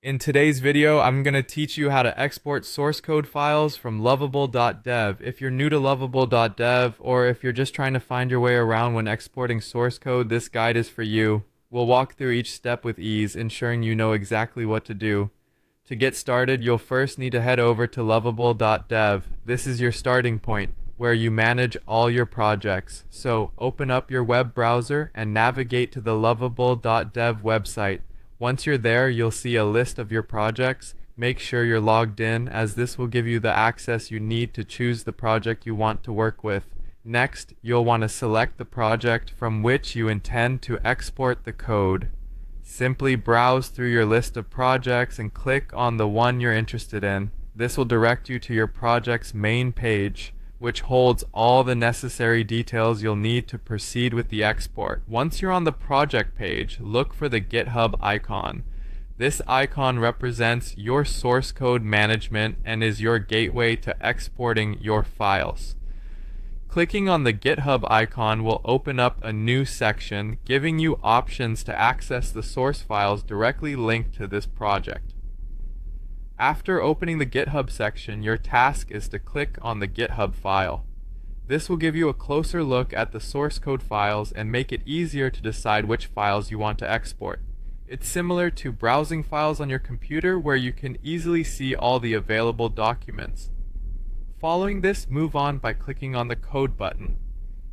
In today's video, I'm going to teach you how to export source code files from lovable.dev. If you're new to lovable.dev, or if you're just trying to find your way around when exporting source code, this guide is for you. We'll walk through each step with ease, ensuring you know exactly what to do. To get started, you'll first need to head over to lovable.dev. This is your starting point, where you manage all your projects. So open up your web browser and navigate to the lovable.dev website. Once you're there, you'll see a list of your projects. Make sure you're logged in, as this will give you the access you need to choose the project you want to work with. Next, you'll want to select the project from which you intend to export the code. Simply browse through your list of projects and click on the one you're interested in. This will direct you to your project's main page, which holds all the necessary details you'll need to proceed with the export. Once you're on the project page, look for the GitHub icon. This icon represents your source code management and is your gateway to exporting your files. Clicking on the GitHub icon will open up a new section, giving you options to access the source files directly linked to this project. After opening the GitHub section, your task is to click on the GitHub file. This will give you a closer look at the source code files and make it easier to decide which files you want to export. It's similar to browsing files on your computer, where you can easily see all the available documents. Following this, move on by clicking on the Code button.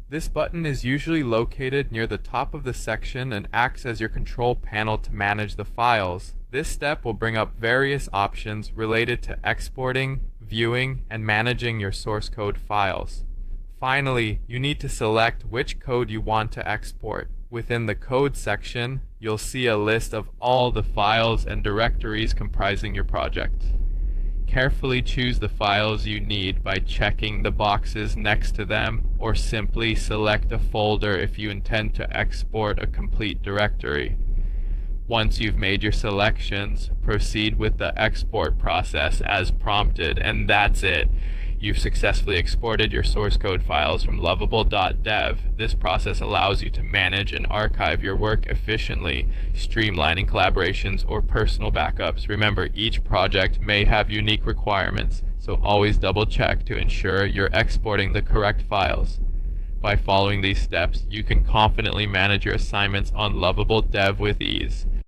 This button is usually located near the top of the section and acts as your control panel to manage the files. This step will bring up various options related to exporting, viewing, and managing your source code files. Finally, you need to select which code you want to export. Within the Code section, you'll see a list of all the files and directories comprising your project. Carefully choose the files you need by checking the boxes next to them, or simply select a folder if you intend to export a complete directory. Once you've made your selections, proceed with the export process as prompted, and that's it. You've successfully exported your source code files from lovable.dev. This process allows you to manage and archive your work efficiently, streamlining collaborations or personal backups. Remember, each project may have unique requirements, so always double check to ensure you're exporting the correct files. By following these steps, you can confidently manage your assignments on lovable.dev with ease.